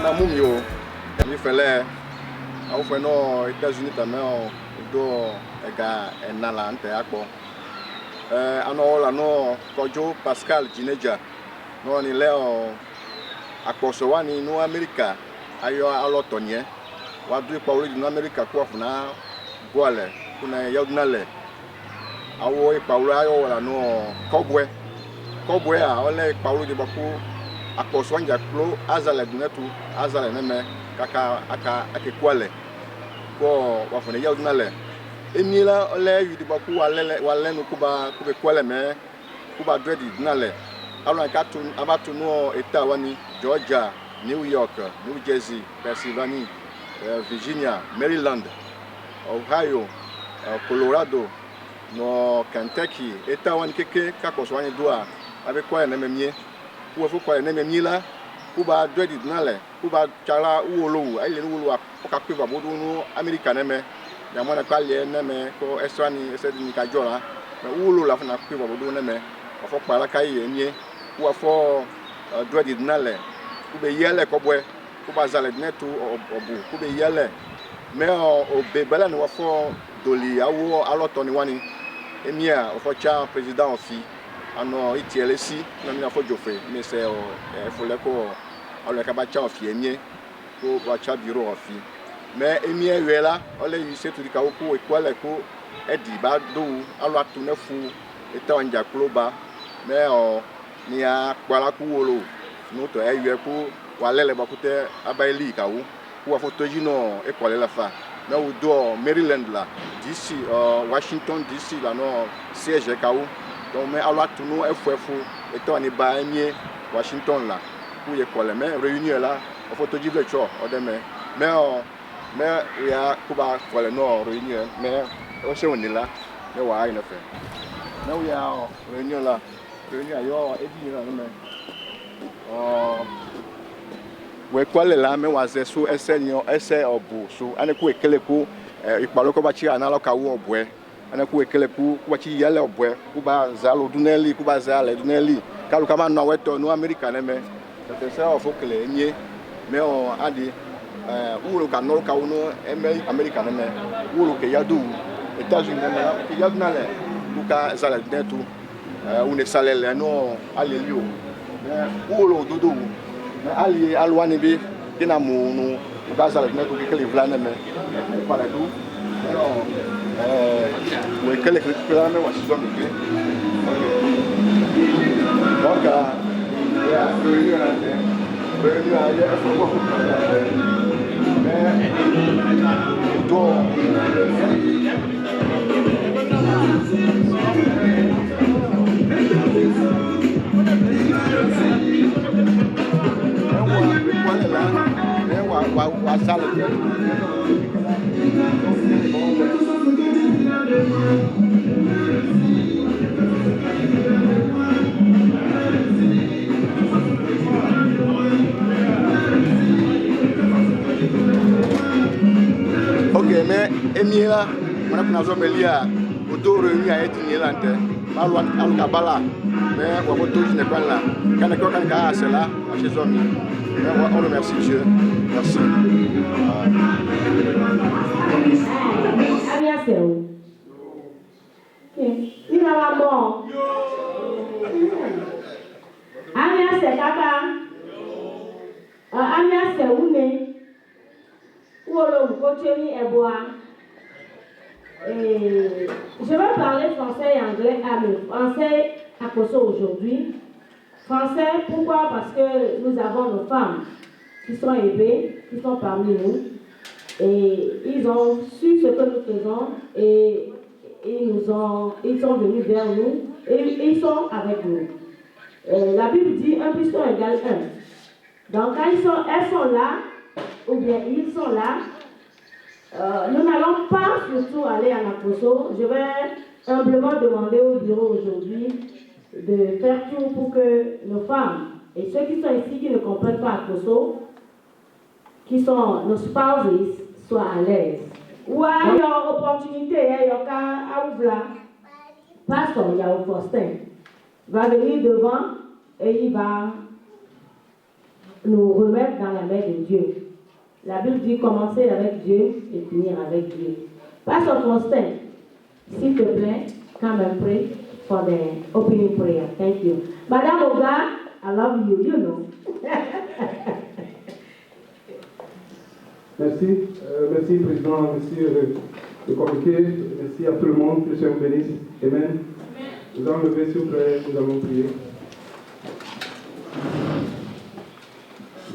na mumio mi fele au fe no États-Unis tamé do ega enala nte akpo ano la no Kojo Pascal Jineja no ni leo akposo wani no America ayo alotonye wadu Paulo no America ko afuna boale kuna yodnale awo Paulo ayo la no Kobwe a ole Paulo de baku akposo wanja klo azale dunetu azale neme kaka aka akekwale ko wafune yodnale emila ole yudi baku wale no kuba kwale me kuba dread nale alon katu abatu no eta wani Georgia, New York, New Jersey, Pennsylvania, Virginia, Maryland, Ohio, Colorado, no Kentucky, eta wani keke kakos wani doa avec quoi na memie ou faut quoi na memie la kuba dread nale kuba chala uolo ai le uolo apoka kwiva bodu no America neme ya mwana kwale neme ko eswani esedi ni kajola na uolo la funa kwiva bodu neme ofo kpala kai enye ou afo dread nale kube yele kobwe kuba zale netu obu kube yele me o bebela ni wafo doli awo alotoni wani emia ofo cha president ofi ano itielesi na mi afo jofe me se o efole ko ole ka ba cha ofi enye ko ba cha bureau ofi me emia wela ole yi setu di ka oku ekwale ko edi ba do alo atu nefu eta wanja kloba me o ni a kwala ku wolo no to ewe ku walele bakute abaili kawu ku afotoji no ekwale la fa na udo Maryland la DC Washington DC la no siège kawu donc me alo atu no efuefu eto ni ba enye Washington la ku ye kwale me réunion la afotoji le cho odeme me ya kuba kwale no réunion me o se woni la me wa ina fe na we ya réunion la réunion yo edi na me we kwale la me waze so ese obu so ane ku ekele ku ipalo ko ba chi analo ka wo obwe ane ku ekele ku ba chi yele obwe ku ba zalo duneli ku ba zale duneli kalu kama no weto no America na me te se ofo kele nye me o adi ulo ka no ka uno America na me ulo ke yadu États-Unis na ke yadu na le ku ka zale netu une salele no alelio ulo dodo ali alwani bi kina mu no baza la neto kele vlana me para tu we kele plana wa sizo mi donc ya réunion ya faut beaucoup mais ok mais emiela mana kuna zo belia odoro ni ayeti ni lante balwa alkabala mais wa moto je ne pas là kana ko kana ka cela chez zomi on remercie Dieu merci Je vais parler français et anglais à nous. Français à Koso aujourd'hui. Français, pourquoi? Parce que nous avons nos femmes qui sont élevées, qui sont parmi nous. Et ils ont su ce que nous faisons et ils sont venus vers nous et ils sont avec nous. La Bible dit 1 plus 1 égale 1. Donc quand elles sont là, ou bien ils sont là, nous n'allons pas surtout aller à Nakoso. Je vais humblement demander au bureau aujourd'hui de faire tout pour que nos femmes et ceux qui sont ici qui ne comprennent pas Nakoso, qui sont nos spouses, soient à l'aise. Ouais, il y a une opportunité, il y a un ouvla. Pasteur, il y a un Faustin. Va venir devant et il va nous remettre dans la main de Dieu. La Bible dit commencer avec Dieu et finir avec Dieu. Pastor Faustin, s'il te plaît, come and pray for the opening prayer. Thank you. Madame Oga, I love you, you know. Merci, merci Président, merci le comité, merci à tout le monde, que le Seigneur bénisse. Amen. Nous allons lever s'il vous plaît, nous allons prier.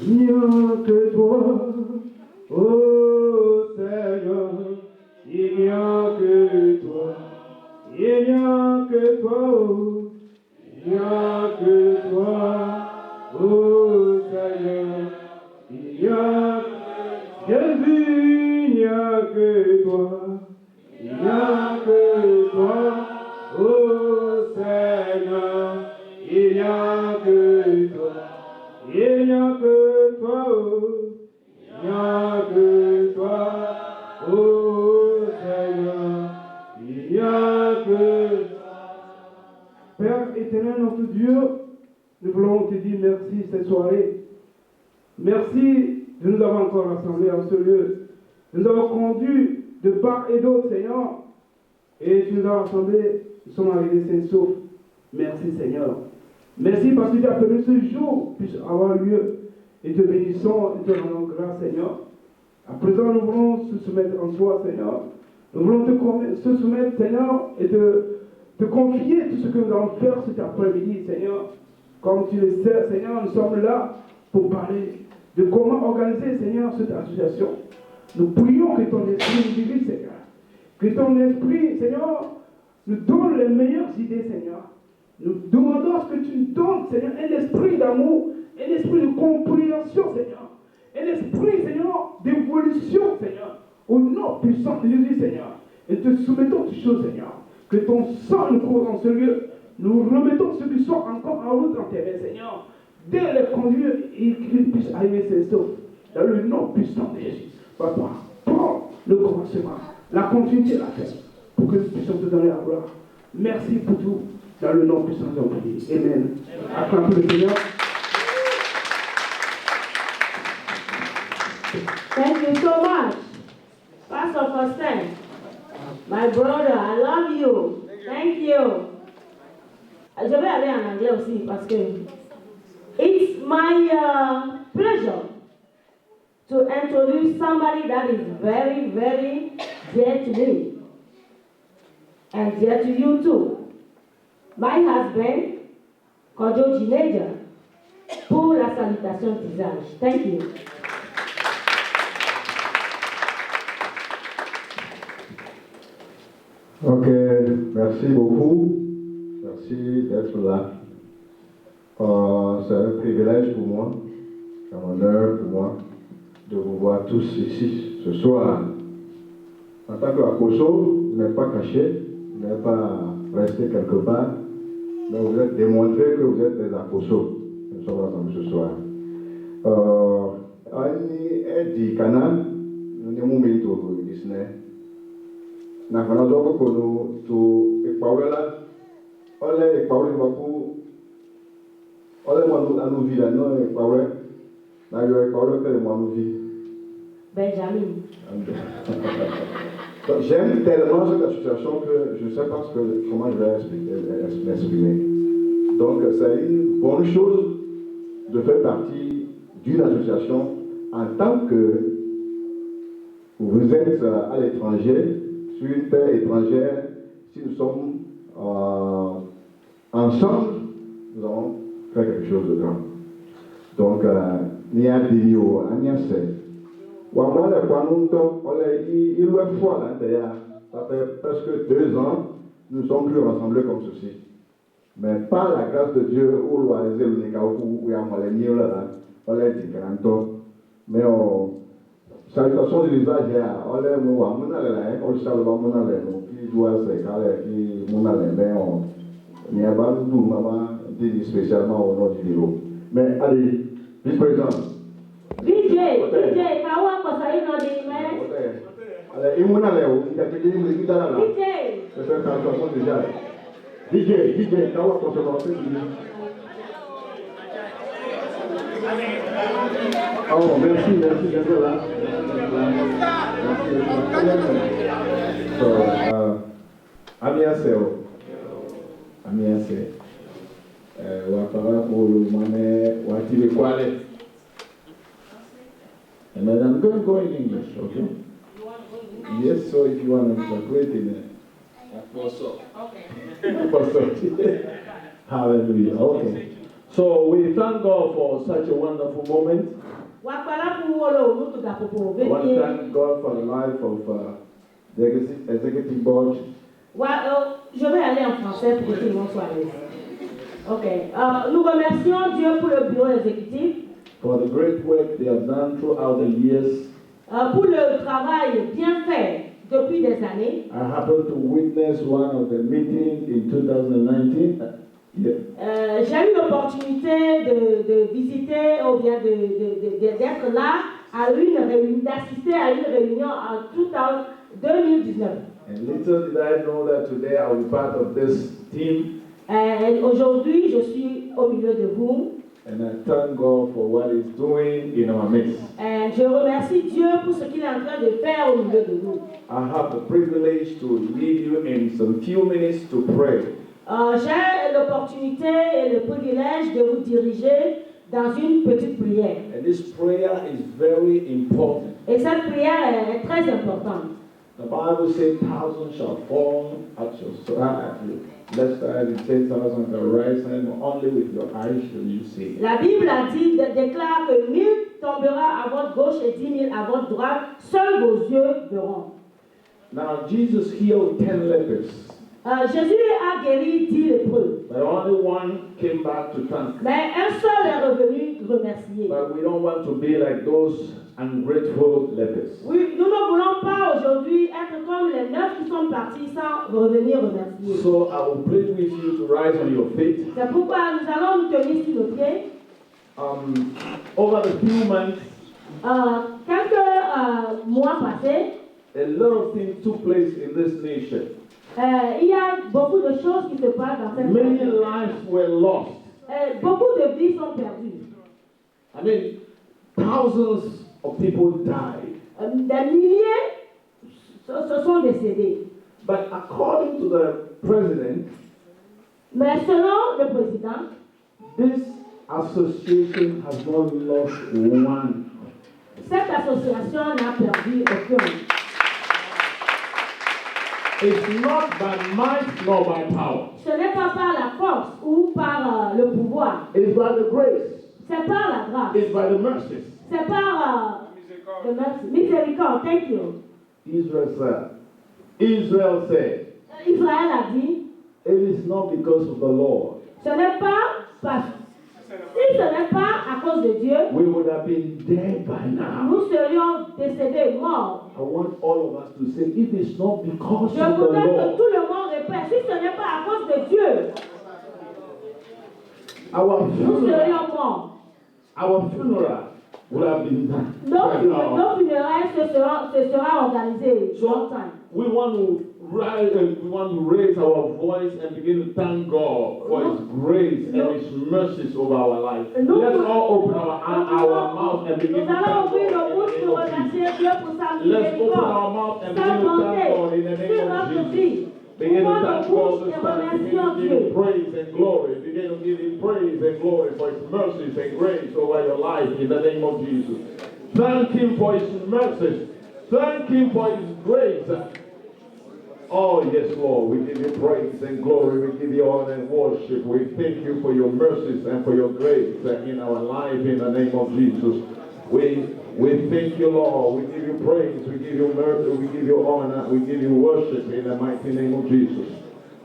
Il n'y a que toi, ô Seigneur, il n'y a que toi, il n'y a que toi, il n'y a que toi, ô Seigneur, il n'y a Jésus, il n'y a que toi, il n'y a que toi, ô Seigneur, il n'y a que toi, il n'y a que toi, il n'y a que toi, ô Seigneur, il n'y a que toi. Père éternel, notre Dieu, nous voulons te dire merci cette soirée. Merci de nous avoir encore rassemblés en ce lieu. Nous avons conduit de part et d'autre, Seigneur. Et tu nous as rassemblés, nous sommes arrivés sains et saufs. Merci, Seigneur. Merci parce que tu as permis ce jour puisse avoir lieu. Et te bénissons et te rendons grâce, Seigneur. À présent, nous voulons se soumettre en toi, Seigneur. Nous voulons se soumettre, Seigneur, et te confier tout ce que nous allons faire cet après-midi, Seigneur. Comme tu le sais, Seigneur, nous sommes là pour parler de comment organiser, Seigneur, cette association. Nous prions que ton esprit nous dirige, Seigneur. Que ton esprit, Seigneur, nous donne les meilleures idées, Seigneur. Nous demandons ce que tu nous donnes, Seigneur, un esprit d'amour, un esprit de compréhension, Seigneur. Un esprit, Seigneur, d'évolution, Seigneur. Au nom puissant de Jésus, Seigneur. Et te soumettons toutes choses, Seigneur. Que ton sang nous couvre en ce lieu. Nous remettons ceux qui sont encore en route en terre, Seigneur. Dès les conduire et qu'ils puissent arriver sains et saufs. Dans le nom puissant de Jésus. Papa, prends le commencement, la continuité, la fête, pour que nous puissions te donner la gloire. Merci pour tout. Dans le nom puissant de Jésus. Amen. Acclamons le Seigneur. Thank you so much. Pastor Faustin, my brother, I love you. Thank you. Je vais aller en anglais aussi parce que it's my pleasure to introduce somebody that is very, very dear to me and dear to you too. My husband, Kojo Jineja, pour la salutation d'usage. Thank you. Ok, merci beaucoup. Merci d'être là. C'est un privilège pour moi, c'est un honneur pour moi de vous voir tous ici ce soir. En tant qu'apostole, vous n'êtes pas caché, vous n'êtes pas resté quelque part, mais vous avez démontré que vous êtes des apostles. Nous sommes ensemble ce soir. Ani Edi Kana, nous sommes au Disney. Na fana zɔko kono to ekpawle la ɔlɛ ekpawle baku ɔlɛ mo anuvi la no ekpawle na yɔ ekpawle kele mo anuvi. Benjamin. J'aime tellement cette association que je ne sais pas comment je vais m'exprimer. Donc c'est une bonne chose de faire partie d'une association en tant que vous êtes à l'étranger. Sur une terre étrangère, si nous sommes ensemble, nous allons faire quelque chose de grand. Donc, il y a des lieux, il y a des ça fait presque 2 ans, nous ne sommes plus rassemblés comme ceci. Mais par la grâce de Dieu, mais salutation du visage, on est mona on salue mona qui doit se caler, qui mona on n'y a pas de nous, maman, dit spécialement au nom du bureau. Mais allez, vice-président. DJ, kawa kwa sahi no di me. Allez, mona il a été dit qu'il là. DJ. C'est une salutation déjà. DJ, kawa kwa sahi. Oh, merci d'être là. So, ami ase, wapara kuru mane watile kwale. And then I'm going to go in English, okay? Yes, so if you want to interpret in it. Hallelujah. Okay. So we thank God for such a wonderful moment. I want to thank God for the life of the executive board. Je vais aller en français pour que tout le monde soit à l'aise. Ok. Nous remercions Dieu pour le bureau exécutif. For the great work they have done throughout the years. Pour le travail bien fait depuis des années. I happened to witness one of the meetings in 2019. Yeah. J'ai eu l'opportunité de visiter ou bien d'être là à d'assister à une réunion en 2019. And little did I know that today I will be part of this team. Aujourd'hui, je suis au milieu de vous. And I thank God for what He's doing in our midst. Je remercie Dieu pour ce qu'il est en train de faire au milieu de nous. I have the privilege to lead you in some few minutes to pray. J'ai l'opportunité et le privilège de vous diriger dans une petite prière. And this prayer is very important. Et cette prière est très importante. The Bible says, "Thousands shall fall at your side, left side, and 10,000 at the right side, but only with your eyes shall you see." La Bible a dit, déclare que 1000 tombera à votre gauche et 10 000 à votre droite, seuls vos yeux verront. Now Jesus healed 10 lepers. Jésus a guéri 10 lépreux. But only one came back to thank. Mais un seul est revenu remercier. But we don't want to be like those ungrateful lepers. Oui, nous ne voulons pas aujourd'hui être comme les 9 qui sont partis sans revenir remercier. So I will plead with you to rise on your feet. C'est pourquoi nous allons nous tenir sur nos pieds. Over the few months, quelques mois passés, a lot of things took place in this nation. Il y a beaucoup de choses qui se passent dans cette Many nation. lives were lost. Beaucoup de vies sont perdues. I mean, thousands of people died. Des milliers se sont décédés. But according to the president, mais selon le président, this association has not lost one. Cette association n'a perdu aucun. It's not by might nor by power. Ce n'est pas par la force ou par le pouvoir. It's by the grace. C'est par la grâce. It's by the mercies. C'est par the mercy. Miséricorde. Thank you. Israel said, Israël a dit, it is not because of the Lord. Ce n'est pas parce si ce n'est pas à cause de Dieu, we would have been dead by now. Nous serions décédés, morts. I want all of us to say, it is not because Je of the voudrais que Lord. tout le monde répète, si ce n'est pas à cause de Dieu, nous serions morts. Our funeral would have been done. Nos funérailles se sera organisé longtemps. We want to raise our voice and begin to thank God for His grace and His mercies over our lives. Let's all open our mouth and begin to thank God. Let's open our mouth and begin to thank God in the name of Jesus. Begin to thank God this time. Begin to give Him praise and glory. Begin to give Him praise and glory for His mercies and grace over your life in the name of Jesus. Thank Him for His mercies. Thank Him for His grace. Oh, yes, Lord, we give you praise and glory. We give you honor and worship. We thank you for your mercies and for your grace in our life in the name of Jesus. We thank you, Lord. We give you praise. We give you mercy. We give you honor. We give you worship in the mighty name of Jesus.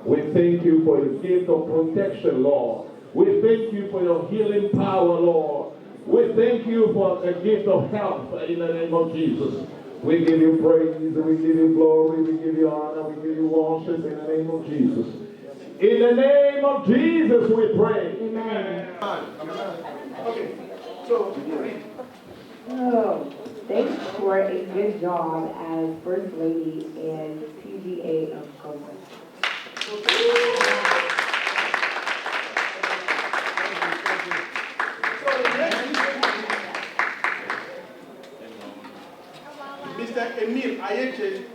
We thank you for the gift of protection, Lord. We thank you for your healing power, Lord. We thank you for the gift of health in the name of Jesus. We give you praise, we give you glory, we give you honor, we give you worship in the name of Jesus. In the name of Jesus we pray. Amen. Okay, so thanks for a good job as First Lady and PGA of Congress. Mr. Emile Ayeche.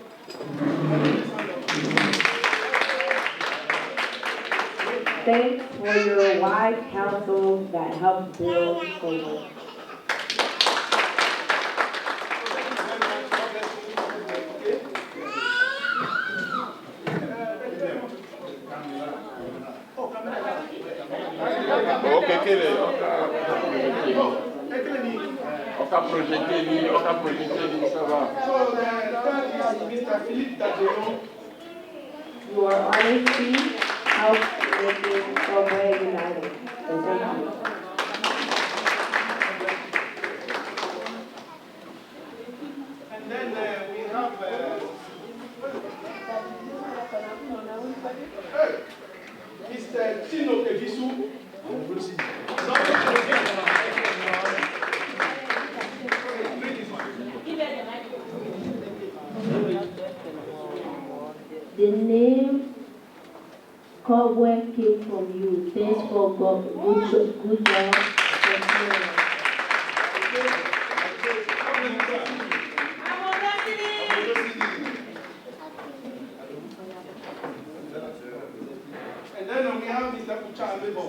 Thanks for your wise counsel that helped build Kobo. So Mr. Philippe Dageron. Your honesty helped making Kobo united. So thank you. And then we have Mr. Tino Kevisu. The name Cobweb came from you. Thanks for God. Good job. And then we have Mr. Kucha Alebo.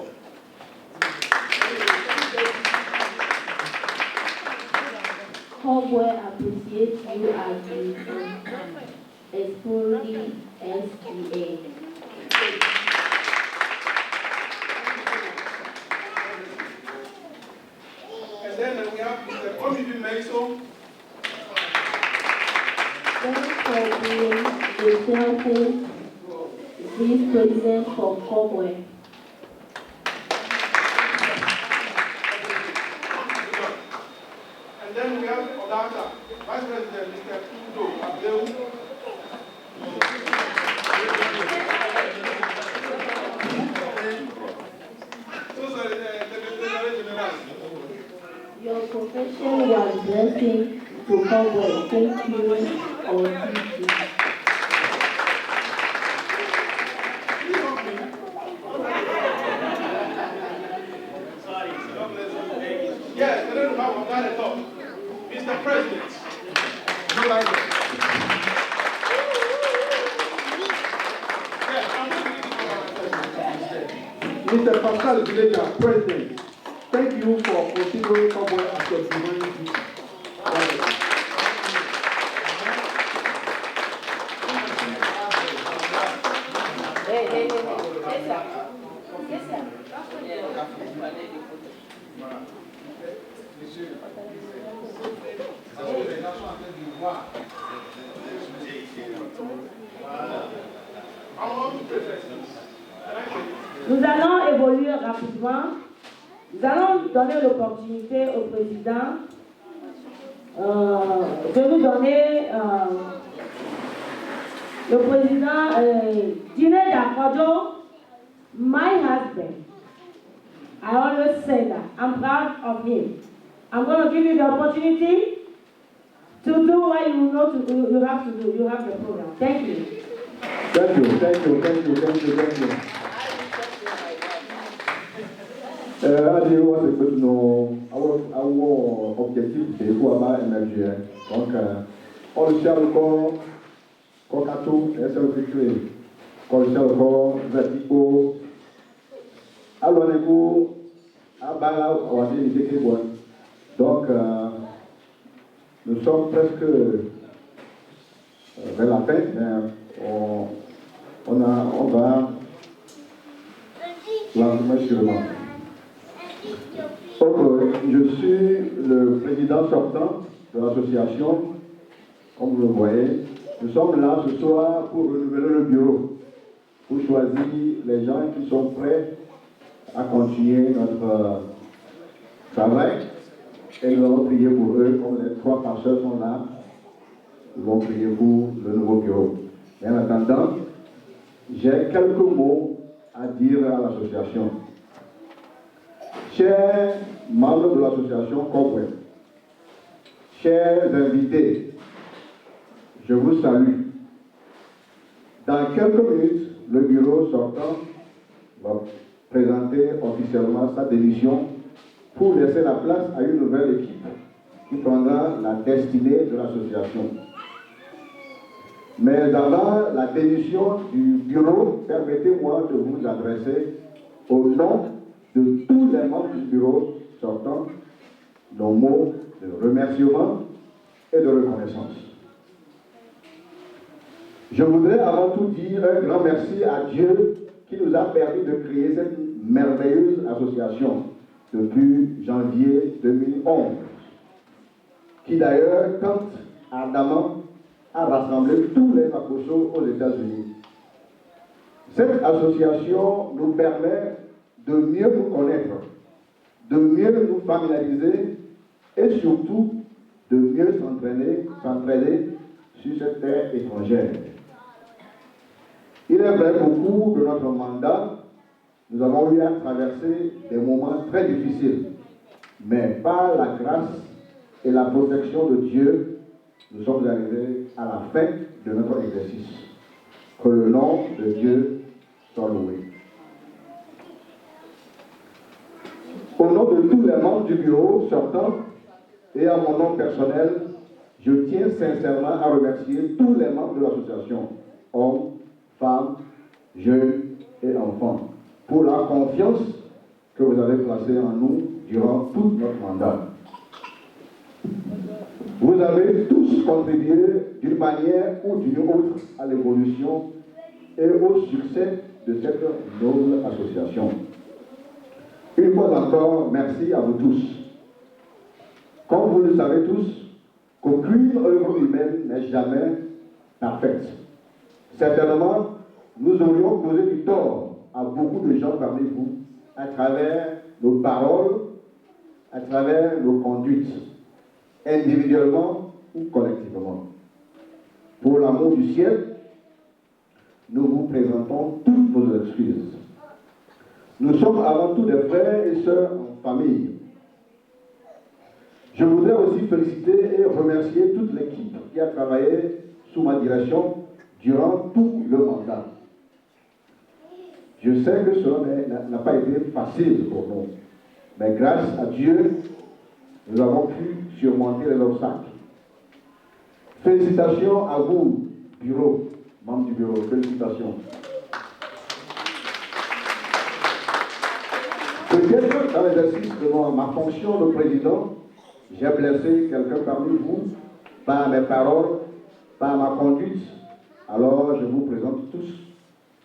Cobweb appreciates you as the Espoli SPA. And then we have Mr. Omibi Meiso. Thanks for being the helpful Vice President for Cobweb. And then we have Odata, Vice President Mr. Udo Abdeu. Your profession was blessing to Cobweb. Thank you for teaching. Yes, and then we have Odata Top, Mr. President. No like it. Mr. Pascal Vileja, President, thank you for considering Cobweb as your divine teacher. Nous allons évoluer rapidement. Nous allons donner l'opportunité au président de nous donner le président Dine Dakojo, my husband. I always say that. I'm proud of him. I'm going to give you the opportunity to do what you know you have to do. You have the program. Thank you. Thank you. Radio, c'est nos objectifs, c'est pour avoir émergé. Donc, on le cherche encore, Kokato, SLC, on le cherche encore, Vertigo, Alonego, Abala, on va dire les équipes. Donc, nous sommes presque vers la fin, mais on va lancer sûrement. Je suis le président sortant de l'association, comme vous le voyez. Nous sommes là ce soir pour renouveler le bureau, pour choisir les gens qui sont prêts à continuer notre travail. Et nous allons prier pour eux, comme les 3 pasteurs sont là. Nous allons prier pour le nouveau bureau. Mais en attendant, j'ai quelques mots à dire à l'association. Chers membres de l'association Cobweb, chers invités, je vous salue. Dans quelques minutes, le bureau sortant va présenter officiellement sa démission pour laisser la place à une nouvelle équipe qui prendra la destinée de l'association. Mais avant la démission du bureau, permettez-moi de vous adresser au nom de tous les membres du bureau sortant nos mots de remerciement et de reconnaissance. Je voudrais avant tout dire un grand merci à Dieu qui nous a permis de créer cette merveilleuse association depuis janvier 2011, qui d'ailleurs tente ardemment à rassembler tous les apostles aux États-Unis. Cette association nous permet de mieux nous connaître, de mieux nous familiariser et surtout de mieux s'entraîner sur cette terre étrangère. Il est vrai qu'au cours de notre mandat, nous avons eu à traverser des moments très difficiles, mais par la grâce et la protection de Dieu, nous sommes arrivés à la fin de notre exercice. Que le nom de Dieu soit loué. Au nom de tous les membres du bureau sortant et à mon nom personnel, je tiens sincèrement à remercier tous les membres de l'association, hommes, femmes, jeunes et enfants, pour la confiance que vous avez placée en nous durant tout notre mandat. Vous avez tous contribué d'une manière ou d'une autre à l'évolution et au succès de cette noble association. Une fois encore, merci à vous tous. Comme vous le savez tous, qu'aucune œuvre humaine n'est jamais parfaite. Certainement, nous aurions causé du tort à beaucoup de gens parmi vous à travers nos paroles, à travers nos conduites, individuellement ou collectivement. Pour l'amour du ciel, nous vous présentons toutes nos excuses. Nous sommes avant tout des frères et sœurs en famille. Je voudrais aussi féliciter et remercier toute l'équipe qui a travaillé sous ma direction durant tout le mandat. Je sais que cela n'a pas été facile pour nous, mais grâce à Dieu, nous avons pu surmonter les obstacles. Félicitations à vous, bureau, membres du bureau, félicitations. Peut-être dans l'exercice de ma fonction de président, j'ai blessé quelqu'un parmi vous par mes paroles, par ma conduite. Alors je vous présente tous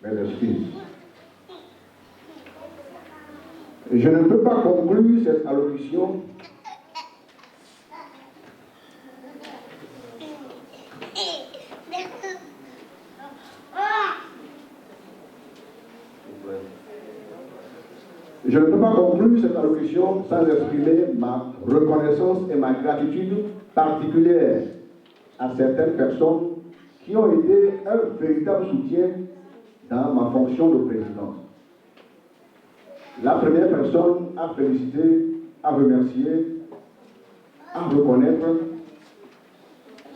mes excuses. Je ne peux pas conclure cette allocution sans exprimer ma reconnaissance et ma gratitude particulière à certaines personnes qui ont été un véritable soutien dans ma fonction de président. La première personne à féliciter, à remercier, à reconnaître,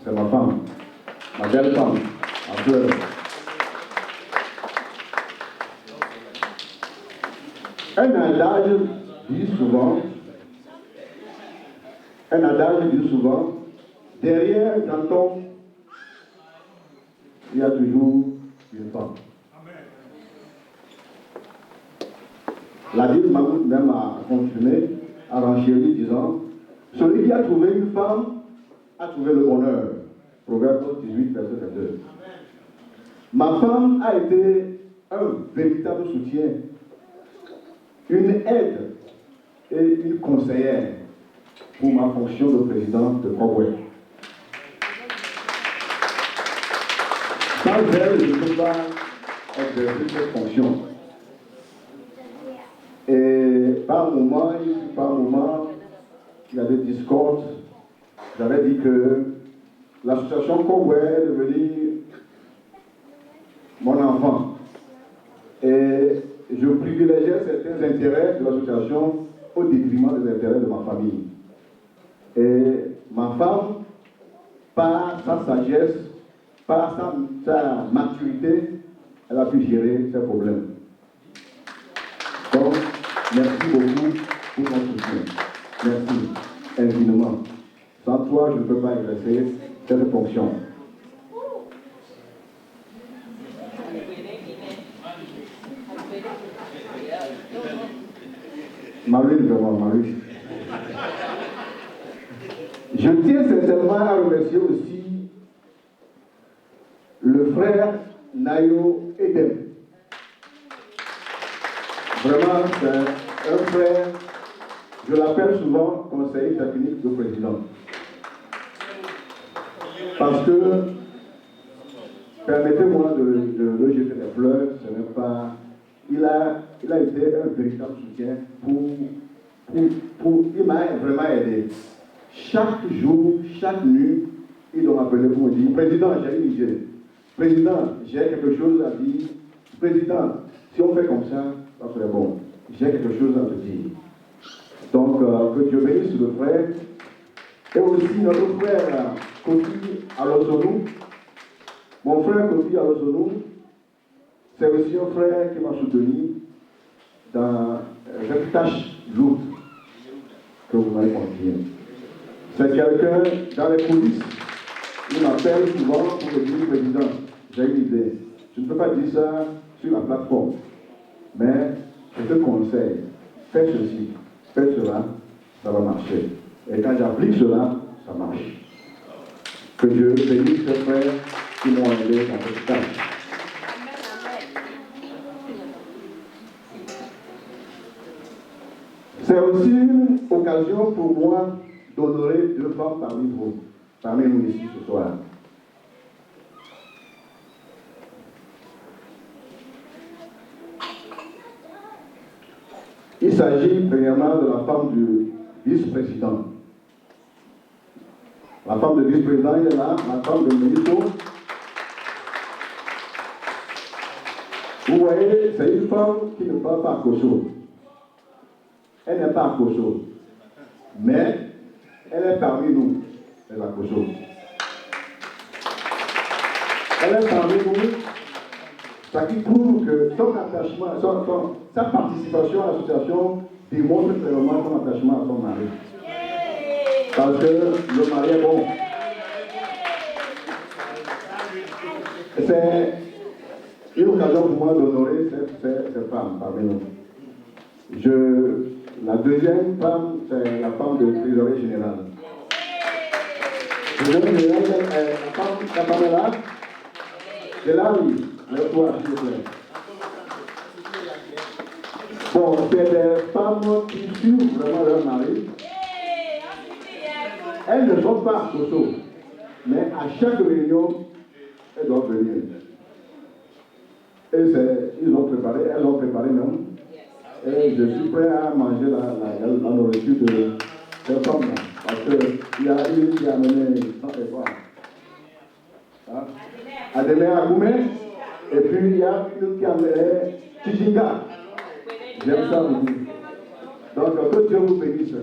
c'est ma femme, ma belle femme, ma fleur. Un adage dit souvent, derrière un homme, il y a toujours une femme. La Bible Mahmoud même a confirmé, a renchéri disant, celui qui a trouvé une femme a trouvé le bonheur. Proverbe 18, verset 22. Ma femme a été un véritable soutien, une aide et une conseillère pour ma fonction de président de Congrès. Sans elle, je ne peux pas exercer cette fonction. Et par moment, il y a des discordes. J'avais dit que l'association Congrès est devenue mon enfant. Et je privilégiais certains intérêts de l'association au détriment des intérêts de ma famille. Et ma femme, par sa sagesse, par sa maturité, elle a pu gérer ses problèmes. Donc, merci beaucoup pour ton soutien. Merci infiniment. Sans toi, je ne peux pas exercer cette fonction. Marie, vraiment, Marie. Je tiens sincèrement à remercier aussi le frère Nayo Edem. Vraiment, c'est un frère, je l'appelle souvent conseiller technique du président. Parce que, permettez-moi de le jeter des fleurs, ce n'est pas. Il a été un véritable soutien il m'a vraiment aidé. Chaque jour, chaque nuit, il doit m'appeler pour me dire, Président, j'ai une idée. Président, j'ai quelque chose à dire. Président, si on fait comme ça serait bon. J'ai quelque chose à te dire. Donc, que Dieu bénisse le frère. Et aussi notre frère Kofi Alosonou. Mon frère Kofi Alosonou, c'est aussi un frère qui m'a soutenu dans cette tâche lourde que vous m'avez confiée. C'est quelqu'un dans les coulisses. Il m'appelle souvent pour me dire, Président, j'ai une idée. Je ne peux pas dire ça sur la plateforme, mais je te conseille, fais ceci, fais cela, ça va marcher. Et quand j'applique cela, ça marche. Que Dieu bénisse ces frères qui m'ont aidé dans cette tâche. C'est aussi une occasion pour moi d'honorer deux femmes parmi nous ici ce soir. Il s'agit premièrement de la femme du vice-président. La femme du vice-président est là, la femme de Mélito. Vous voyez, c'est une femme qui ne parle pas à Koso. Elle n'est pas à Koso, mais elle est parmi nous, elle est à Koso. Elle est parmi nous, ce qui prouve que son attachement, sa participation à l'association démontre clairement son attachement à son mari. Parce que le mari est bon. C'est une occasion pour moi d'honorer cette femme parmi nous. La deuxième femme, c'est la femme du trésorier général. Le trésorier général, la femme est là. C'est là, oui. Lève-toi, s'il vous plaît. Bon, c'est des femmes qui suivent vraiment leur mari. Elles ne sont pas à Koso, mais à chaque réunion, elles doivent venir. Et elles ont préparé même. Et je suis prêt à manger la nourriture de cette femme-là. Parce qu'il y a une qui a amené sans effort. Ademé Agoumé. Et puis il y a une qui a amené Tijinga. J'aime ça vous dire. Donc que Dieu vous bénisse.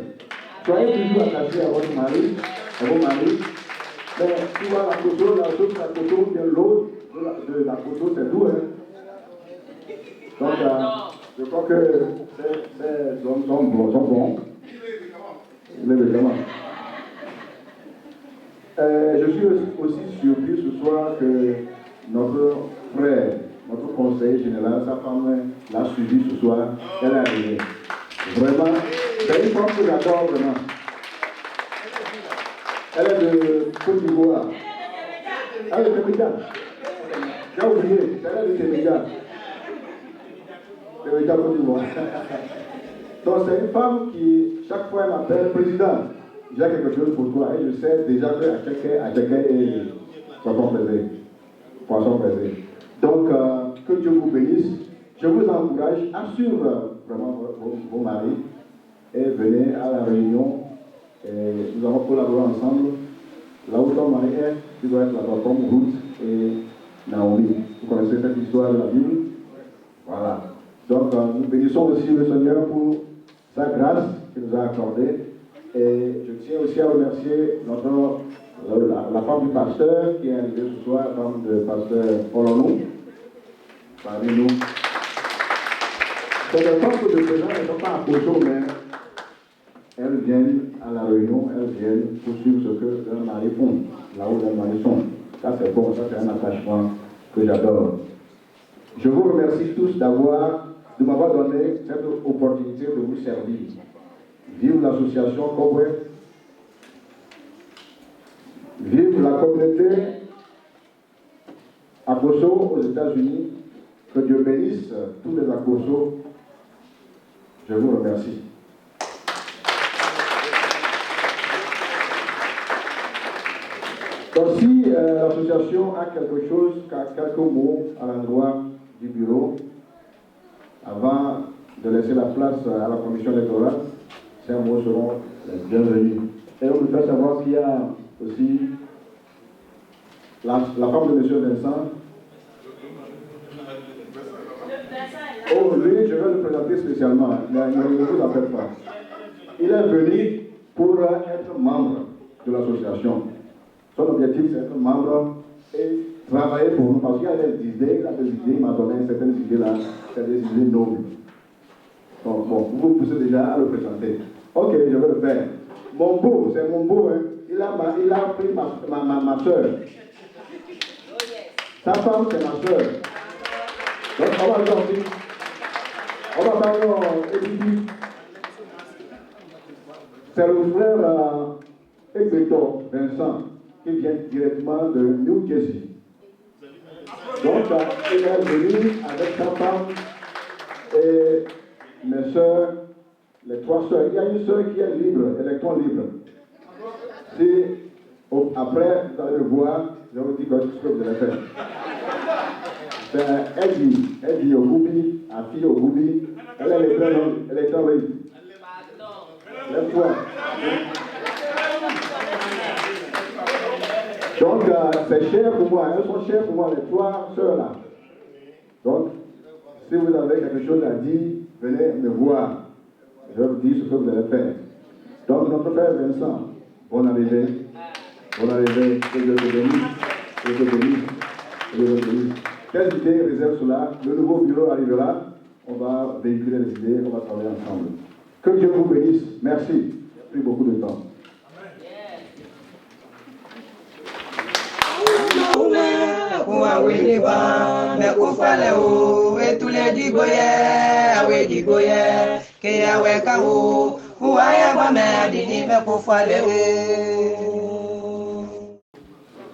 Soyez toujours attachés à votre mari, à vos maris. Mais tu vois la photo, la chose de la photo, bien l'autre de la photo, c'est doux. Hein? Donc, je crois que ces hommes sont bons. Les médicaments. Je suis aussi surpris ce soir que notre frère, notre conseiller général, sa femme l'a suivi ce soir. Elle est arrivée. Vraiment, c'est une femme que j'adore vraiment. Elle est de Côte d'Ivoire. Elle est de Téméga. J'ai oublié, elle est de Téméga. Téméga Côte d'Ivoire. Donc c'est une femme qui, chaque fois, elle m'appelle président. J'ai quelque chose pour toi. Et je sais déjà qu'à quelqu'un est poisson pesé. Donc, que Dieu vous bénisse. Je vous encourage à suivre vraiment vos maris et venez à la réunion. Et nous allons collaborer ensemble. Là où ton mari est, tu dois être là-bas comme Ruth et Naomi. Vous connaissez cette histoire de la Bible? Voilà. Donc, nous bénissons aussi le Seigneur pour sa grâce qu'il nous a accordée. Et je tiens aussi à remercier la femme du pasteur qui est arrivée ce soir, la femme du pasteur Olonou, parmi nous. C'est des femmes que de présent, elles ne sont pas à Koso, mais elles viennent à la réunion, elles viennent pour suivre ce que leurs maris font, là où leurs maris sont. Ça c'est bon, ça c'est un attachement que j'adore. Je vous remercie tous d'avoir de m'avoir donné cette opportunité de vous servir. Vive l'association Cobweb, vive la communauté Akoso aux États-Unis, que Dieu bénisse tous les Akoso. Je vous remercie. Donc si l'association a quelque chose, quelques mots à l'endroit du bureau, avant de laisser la place à la commission électorale, ces mots seront les bienvenus. Et on nous fait savoir qu'il y a aussi la femme de M. Vincent. Oh, lui, je vais le présenter spécialement. Ne vous appelle pas. Il est venu pour être membre de l'association. Son objectif, c'est être membre et travailler pour nous. Parce qu'il y a des idées, il m'a donné certaines idées là, c'est des idées nobles. Donc, bon, vous poussez déjà à le présenter. Ok, je vais le faire. Mon beau, c'est mon beau, hein. Il a pris ma soeur. Sa femme, c'est ma soeur. Donc, on va sortir. On va parler en Émilie. C'est le frère Egbeto Vincent, qui vient directement de New Jersey. Donc, il est venu avec sa femme et mes soeurs, les trois soeurs. Il y a une soeur qui est libre, électron libre. Si après, vous allez le voir, je vous dis ce que vous allez faire. Elle dit au Goubi, à fille au Goubi, elle est électron libre. Lève-toi. Donc, c'est cher pour moi, elles sont chères pour moi, les trois soeurs là. Donc, si vous avez quelque chose à dire, venez me voir. Je vais vous dire ce que vous allez faire. Donc, notre frère Vincent, bonne arrivée. Bonne arrivée. Que Dieu te bénisse. Que Dieu te bénisse. Que Dieu te bénisse. Quelles idées réserve cela? Le nouveau bureau arrivera. On va véhiculer les idées. On va travailler ensemble. Que Dieu vous bénisse. Merci. J'ai pris beaucoup de temps.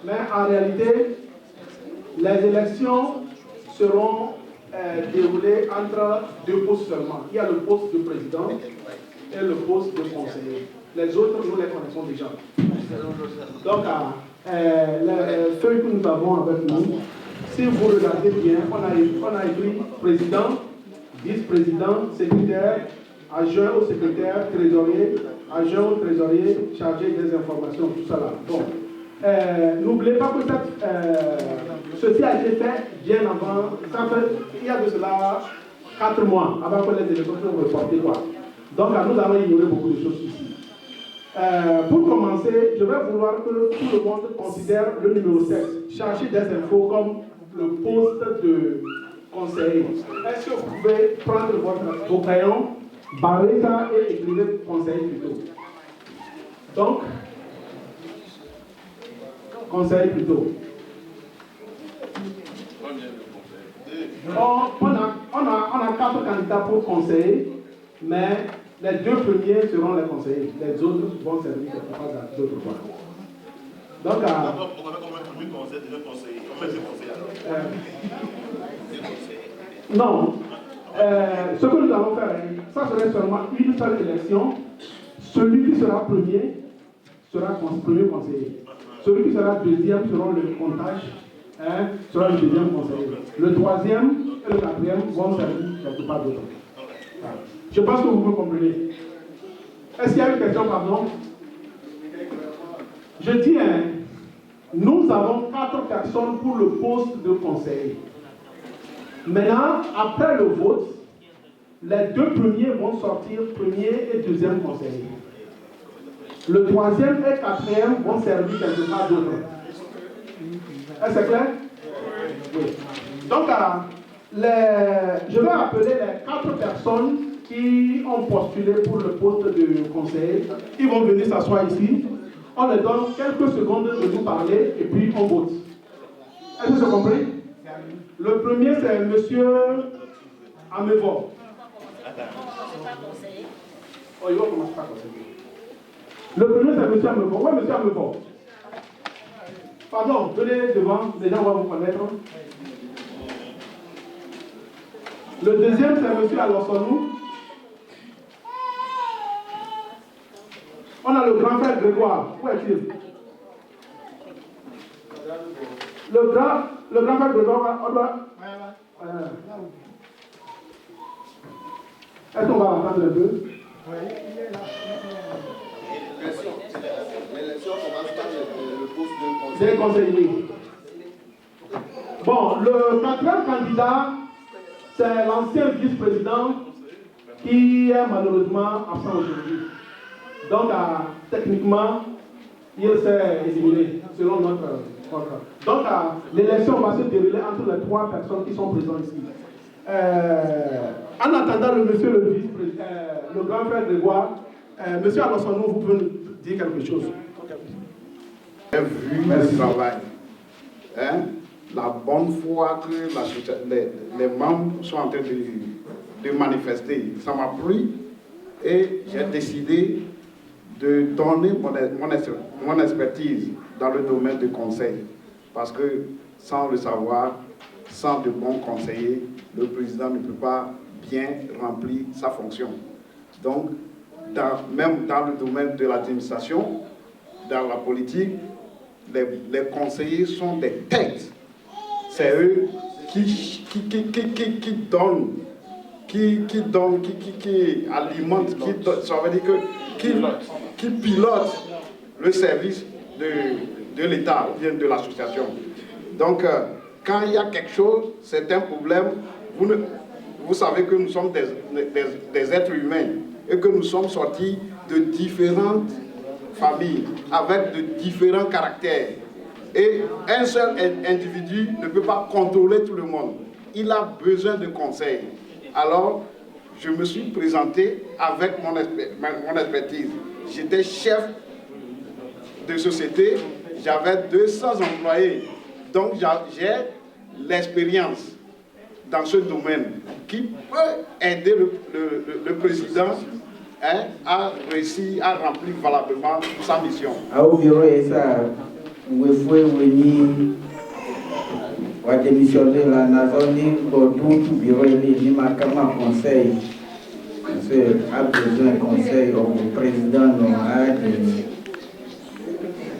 Mais en réalité, les élections seront déroulées entre deux postes seulement. Il y a le poste de président et le poste de conseiller. Les autres, nous les connaissons déjà. Donc, les feuilles que nous avons avec nous, si vous regardez bien, on a écrit président, vice-président, secrétaire, adjoint au secrétaire, trésorier, adjoint au trésorier, chargé des informations, tout ça là. Bon. N'oubliez pas que ceci a été fait bien avant, il y a de cela 4 mois, avant que les élections soient reportées. Donc, nous allons ignorer beaucoup de choses ici. Pour commencer, je vais vouloir que tout le monde considère le numéro 7, chargé des infos, comme le poste de conseiller. Est-ce que vous pouvez prendre vos crayons, barrer ça et écrire conseiller plutôt? Donc, conseiller plutôt. On a 4 candidats pour conseiller, mais les 2 premiers seront les conseillers. Les autres vont servir quelque part d'autres fois. Donc, on avait combien de premiers conseillers, déjà conseillers? Combien de conseillers alors? Non. Ce que nous allons faire, ça serait seulement une seule élection. Celui qui sera premier sera premier conseiller. Celui qui sera deuxième sera le comptage, sera le deuxième conseiller. Le troisième et le quatrième vont servir quelque part d'autre. Je pense que vous me comprenez. Est-ce qu'il y a une question, pardon? Je dis, nous avons 4 personnes pour le poste de conseiller. Maintenant, après le vote, les 2 premiers vont sortir premier et deuxième conseiller. Le troisième et quatrième vont servir quelque part d'autre. Est-ce que c'est clair? Oui. Donc, je vais appeler les 4 personnes qui ont postulé pour le poste de conseiller. Ils vont venir s'asseoir ici. On leur donne quelques secondes de nous parler et puis on vote. Est-ce que vous avez compris? Le premier, c'est M. Amevo. Oh, il va commencer par conseiller. Le premier, c'est M. Amevon. Oui, M. Amevon. Pardon, venez devant, les gens vont vous connaître. Le deuxième, c'est M. Alossonou. On a le grand frère Grégoire. Où est-il? Le grand frère Grégoire, on doit... Est-ce qu'on va entendre un peu? Oui, il est là. L'élection commence par le poste de Des conseillers. Bon, le quatrième candidat, c'est l'ancien vice-président qui est malheureusement absent aujourd'hui. Donc, techniquement, il s'est éliminé selon notre contrat. Donc, l'élection va se dérouler entre les trois personnes qui sont présentes ici. En attendant le monsieur le vice-président, le grand frère Grégoire, monsieur Alossonou, vous pouvez nous dire quelque chose. J'ai vu le travail, hein, la bonne foi que les membres sont en train de manifester. Ça m'a plu et j'ai décidé de donner mon expertise dans le domaine du conseil. Parce que sans le savoir, sans de bons conseillers, le président ne peut pas bien remplir sa fonction. Donc, même dans le domaine de l'administration, dans la politique, les conseillers sont des têtes. C'est eux qui donnent, qui alimentent, ça veut dire qui pilotent le service de l'État ou bien de l'association. Donc, quand il y a quelque chose, c'est un problème, vous savez que nous sommes des êtres humains et que nous sommes sortis de différentes familles avec de différents caractères. Et un seul individu ne peut pas contrôler tout le monde. Il a besoin de conseils. Alors, je me suis présenté avec mon expertise. J'étais chef de société, j'avais 200 employés. Donc, j'ai l'expérience dans ce domaine qui peut aider le président, hein, à réussir à remplir valablement sa mission. Au bureau, ça, vous pouvez venir, on va démissionner la nation, pour tout bureau, il m'a conseil. Parce qu'il a besoin de conseil au président.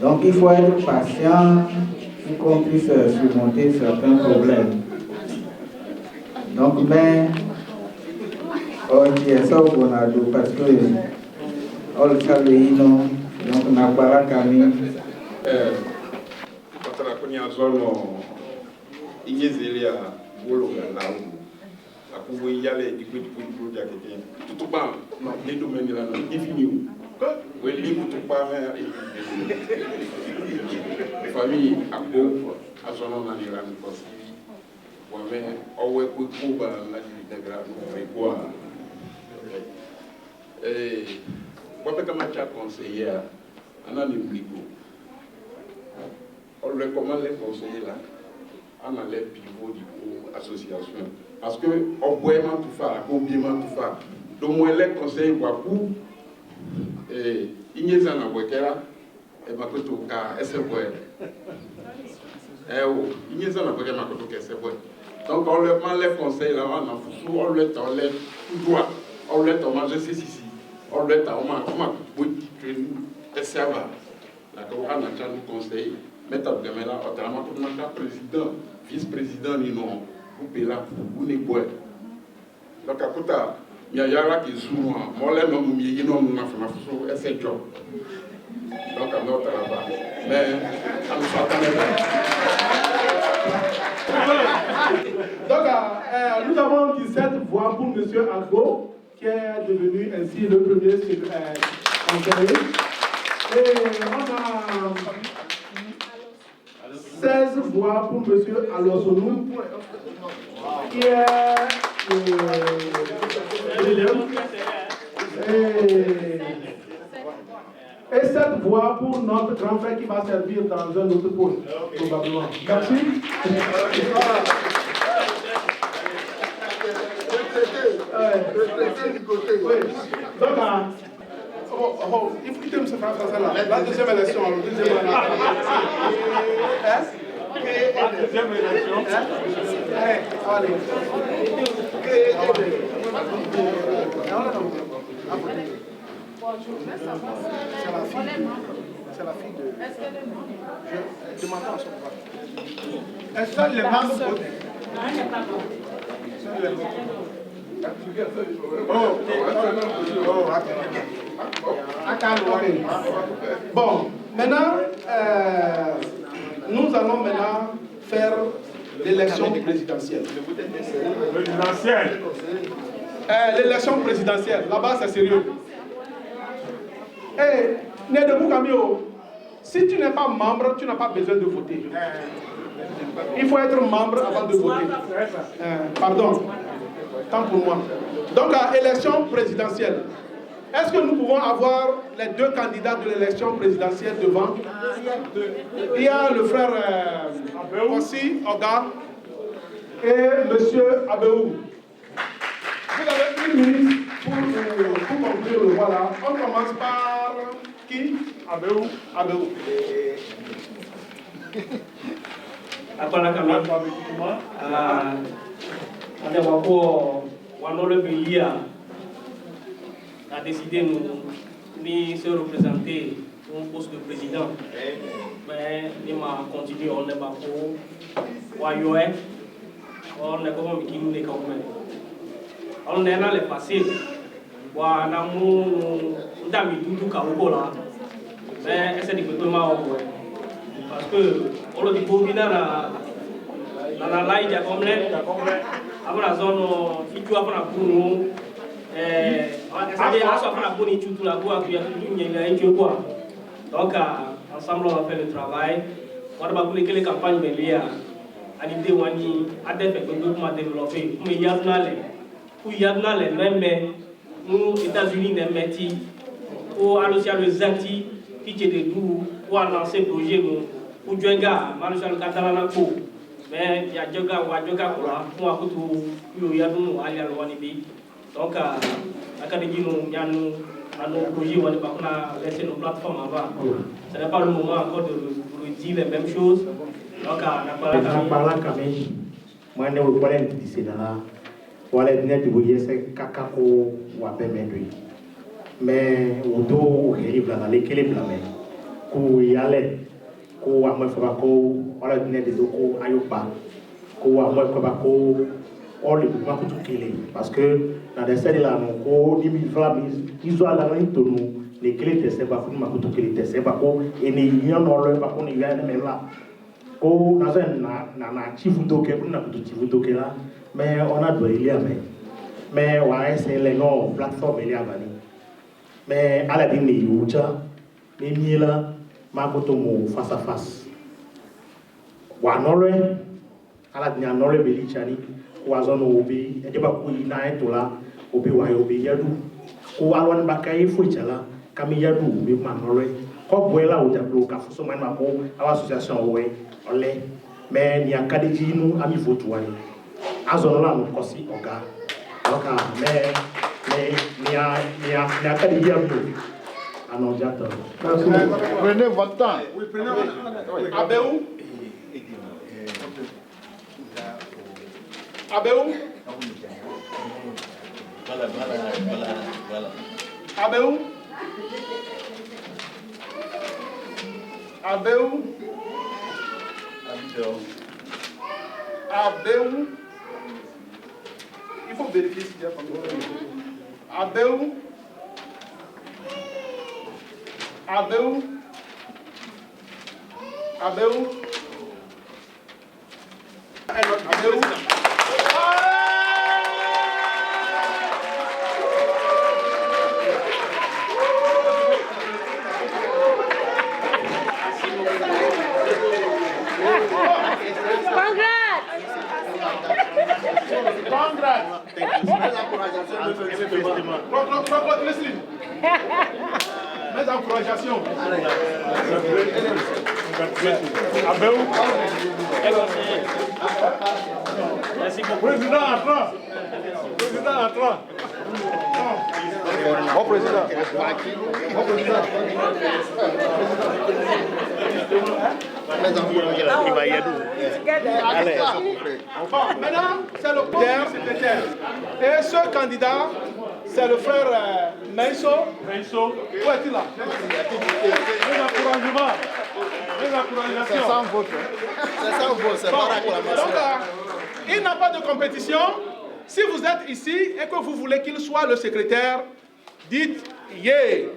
Donc, il faut être patient pour qu'on puisse surmonter certains problèmes. Donc, mais, on dit ça au Bonado parce que on le savait, non, donc on n'a pas la camine. Quand on a zone, il y a des boulot là où, à pouvoir y aller, il peut tout pas, les domaines là, il finit. Oui, il peut pas, mais famille à beau, à son nom, on a dit là, mais on va couper la vie quoi. Et moi, quand je suis conseiller, on a des bricots. On recommande les conseillers là, on a les pivots du association. Parce que on boit tout faire, on bien tout faire. Donc moi les conseillers beaucoup et il n'y a pas de là et ma côté au cas c'est vrai. Il n'y a pas de ma côté c'est vrai. Donc on leur prend les conseils là, on a foutu, on leur tend les tout droit, on leur tend manger ceci, on leur tend on m'a bouti que nous ça va. D'accord, on a déjà nous conseil, mettre à gamin là, autrement pour notre président, vice-président ni non, vous payez là, vous n'est pas. Donc à côté il y a là qui joue moi les non il non on a fait un c'est job. Donc à notre là-bas. Mais on s'attend Donc, nous avons 17 voix pour M. Algo, qui est devenu ainsi le premier conseiller. Et on a 16 voix pour M. Alossonou, qui est et 7 voix pour notre grand frère qui va servir dans un autre poste, probablement. Merci. Donc, il faut quitter M. François là. La deuxième élection, la deuxième élection. Allez. C'est la fille de... Je demande à son papa. Est-ce que les membres votent? Bon, maintenant, nous allons maintenant faire l'élection présidentielle. L'élection présidentielle, là-bas c'est sérieux. Hé, Nedebou Kamio, si tu n'es pas membre, tu n'as pas besoin de voter. Il faut être membre avant de voter. Pardon, tant pour moi. Donc, élection présidentielle. Est-ce que nous pouvons avoir les deux candidats de l'élection présidentielle devant? Il y a le frère Ossi Oga et monsieur Abéou. Vous avez 1 minute pour conclure le voilà. On commence par qui? Abéou. Abéou. Akwana kami ane wako wanole pays a décidé de se représenter au poste de président. Mais il m'a continué, on n'est pas pour Wayoé, on est comme qui nous est comme on est dans le passé. Wana mu ndami tutu ka ukola. Mais essayer de me parce que on le dit pour venir dans la laïque à comme les avant la zone qui tu as pour nous c'est-à-dire à soit pour nous tout la boîte il y a quoi donc ensemble on va faire le travail on va pour les campagnes mais à l'idée wani à des faits que nous développer mais il y a dans les mêmes nous États-Unis des métiers pour annoncer le Zati qui est de tout pour lancer projet pour Djenga, Manuel Catalana ko, mais il y a Djenga ou Djenga pour pour y a nous aller à l'Ouanibi. Donc l'académie nous y a nous à nos projets on a laissé nos plateformes avant. Ce n'est pas le moment encore de dire les mêmes choses. Donc on a parlé quand même. Moi ne veux pas dire c'est là. Voilà net de voyer c'est kakako ou apemendui. Mais au dos il va dans les clés blâmer. Ko y aller. Ko amwe fabako wala dine de doko ayopa ko amwe fabako oli ma ko tukile parce que dans des séries là non ko ni mi flamis izo ala ni tonu les clés de c'est pas ko ma ko tukile te c'est pas ko et ni yon no le pas ko ni ya même là ko na chifu doke ko na ko chifu doke là mais on a doit il y a mais ouais c'est les non plateforme il y a bani mais ala dine yucha ni mi là Makotomo face à face. Wanole, à la dernière nole belichani, wazono obi, et pas pour y na etola, obi wa obi yadu. Ko alwan bakaye fuichala, kami yadu obi manole. Ko boela o tablo ka fuso man mako, à l'association owe, ole. Mais ni akadeji nous ami votuani. Azono la no kosi oga. Donc mais ni akadeji abu. Non, j'attends. Prenez votre temps. Oui, prenez votre temps. Abéou. Abéou. Voilà. Abéou. Abéou. Abéou. Il faut vérifier s'il y a pas de Abéou. Abéou. Abéou. Abéou. Mes encouragements. Abéou. Merci beaucoup. Président, à toi. Président, à toi. Mon président. Mon président. Maintenant, c'est le secrétaire. Et ce candidat, c'est le frère Menso. Où est-il là? Les encouragements. Les encouragements. C'est sans vote. C'est sans vote, c'est par acclamation. Donc, il n'a pas de compétition. Si vous êtes ici et que vous voulez qu'il soit le secrétaire, dites yeah.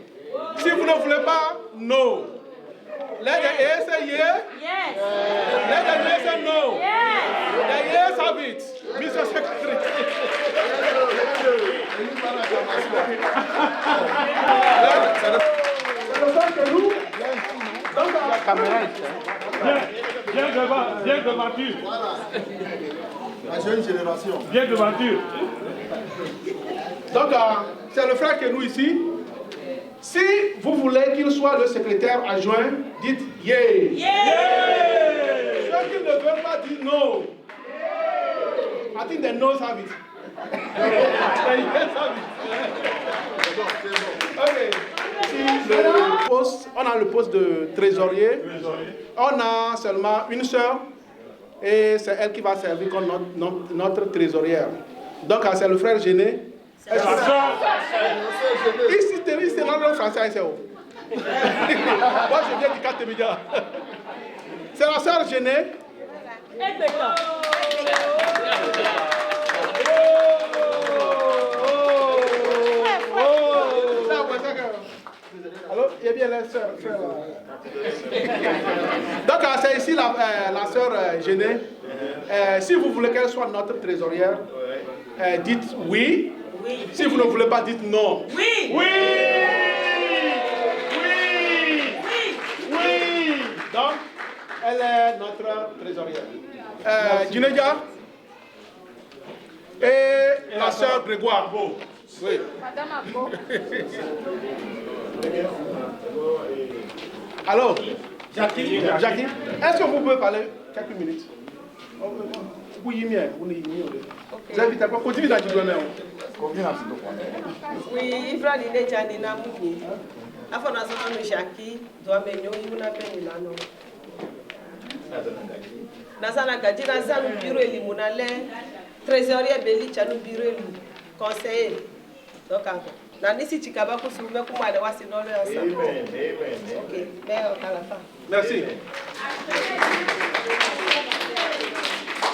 Si vous ne voulez pas, no. Let the yes say yeah. Yes. Let the no say no. Yes. The yes have it. Mr. Secretary. C'est le fait que nous. Donc, la caméra est Viens devant tu. La jeune génération. Viens devant tu. Donc, c'est le frère que nous ici. Si vous voulez qu'il soit le secrétaire adjoint, dites yeah. Yeah. Ceux qui ne veulent pas dire no. I think the no's have it. The yes have it. Okay. On a le poste de trésorier. On a seulement une sœur. Et c'est elle qui va servir comme notre trésorière. Donc, c'est le frère Géné. Ici, c'est notre français. Moi, je viens du 4 médias. C'est la sœur Géné. Alors, il y a bien la sœur. Donc, c'est ici la sœur Géné. Si vous voulez qu'elle soit notre trésorière, dites oui. Oui. Si vous ne voulez pas, dites non. Oui. Oui. Oui. Oui. Oui. Donc, elle est notre trésorière. Djinédia et la sœur Grégoire. Oui. Madame Abbo. Alors, Jackie, est-ce que vous pouvez parler quelques minutes? Oui, continue dans le domaine. Oui, il faut aller à Janina Mouni. Afin de Jackie, doit mener une appel. Nazana Gadi, Nazana bureau limonale, trésorier Belli, Chanou bureau conseiller. Donc, Nani si Chikaba pour se mettre comme aller voir si dans le ensemble. Ok, mais à la fin. Merci.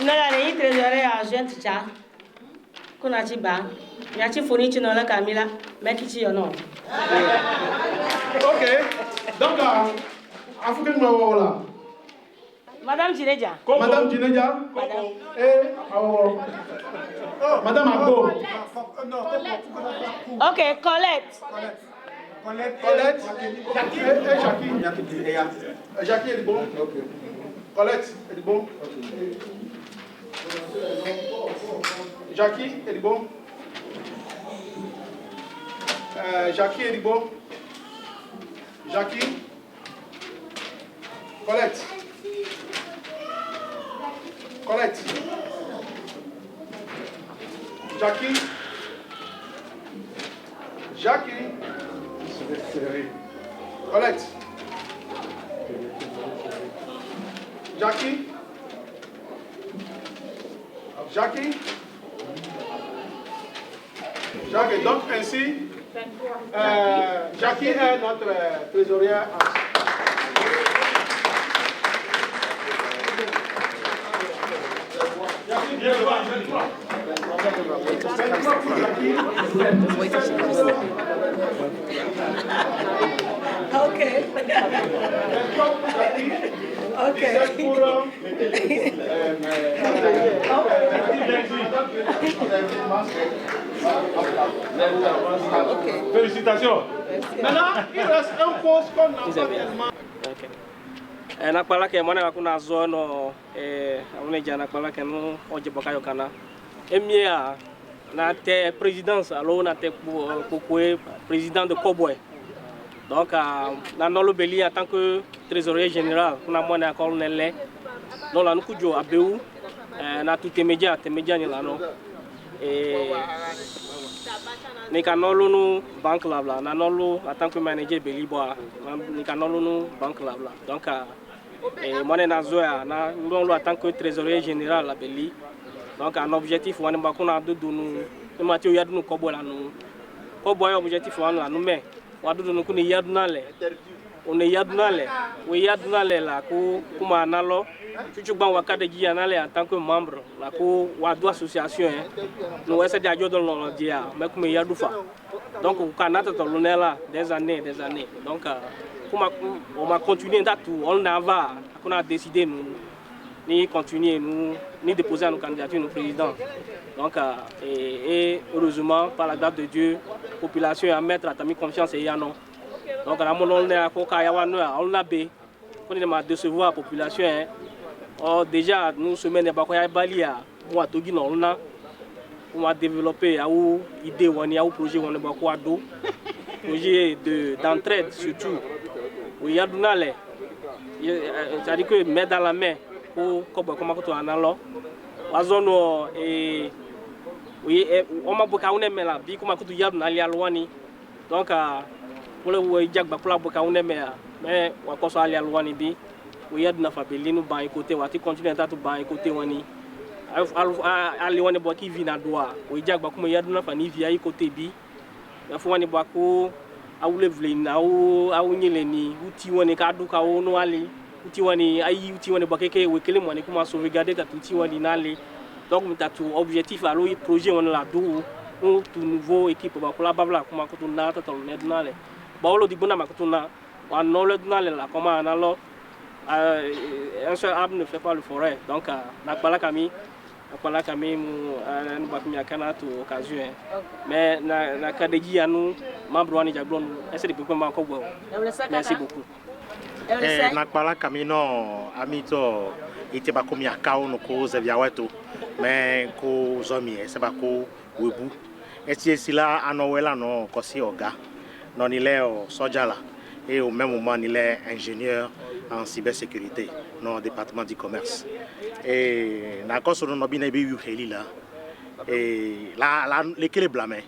Nala ni trésorier agent cha. Kuna chiba. Nyachi foni chinola Camila, mekichi yono. Ok. Donc, Afrique Mawola. Madame Djinédia. Madame Djinédia. Et Madame Abbo. Ok, Colette. Colette. Et Jackie. Jackie est bon. Colette est bon. Jackie est bon. Jackie est bon. Jackie. Colette. Colette. Jackie. Jackie. Colette. Jackie. Jackie. Jackie. Donc ainsi, Jackie est notre trésorière. Okay. Okay. Félicitations. Maintenant, il reste un poste qu'on n'a pas tellement. Nakpala ke mwana kuna zono amune jana nakpala ke no oje bokayo kana emia na te présidence alors na te pour président de Cowboy. Donc na nolo beli en tant que trésorier général kuna mwana colonel donc la nukujo abeu na tout média ni la no ni kanolu nu banque là na nolu en tant que manager Beliboa ni kanolu nu banque là donc moi na zoya na nolu en tant que trésorier général la Beli donc un objectif wani ba kuna dudu nu Mathieu yadu nu kobo la nu kobo objectif wani la nu me wadu nu kuni yadu na le on est yadunale we yadunale la ko kuma nalo tuju ban wakade ji anale en tant que membre la ko wadu association no essaie de ajodo no dia mais kuma yadufa donc kanata to lunela des années donc kuma on va continuer tout on en va on a décidé nous ni continuer nous ni déposer nos candidatures nos présidents donc et heureusement par la grâce de Dieu population à mettre à ta confiance et ya non. Donc, on a décevoir la population. Déjà, nous semaines on a développé une idée, un projet, projet d'entraide surtout. C'est-à-dire que mettre dans la main pour comment on a alors. On m'a beaucoup aimé la vie, comment on a donc pour le jak ba kula boka une mais wa ko so ali alwani bi o yad na fabeli no ban côté wa ti continuer ta to ban côté wani ali wani bo ki vina doa o jak ba kuma yad na fa ni via côté bi na fo wani ba ko awule vlina awu nyele ni uti wani ka du ka wono ali uti wani ayi uti wani ba keke we kele wani kuma sauvegarder ta uti wani nale donc ta to objectif alo projet wani la do un tout nouveau équipe ba kula babla kuma ko to na ta to nale Bawlo di buna makutuna wa nole dunale la comment analo un seul arbre ne fait pas le forêt donc nakpala kami mu nu bakmi akana to occasion mais na kadeji anu membre wani jablon essayer de beaucoup ko bo merci beaucoup nakpala kami no amito ite bakomi akao no ko zevia weto mais ko zomi e se bako webu eti sila anowela no kosi oga. Non, il est soja là et au même moment il est ingénieur en cybersécurité dans le département du commerce. Et na koso no bina be yu heli là et la l'équipe blâmé.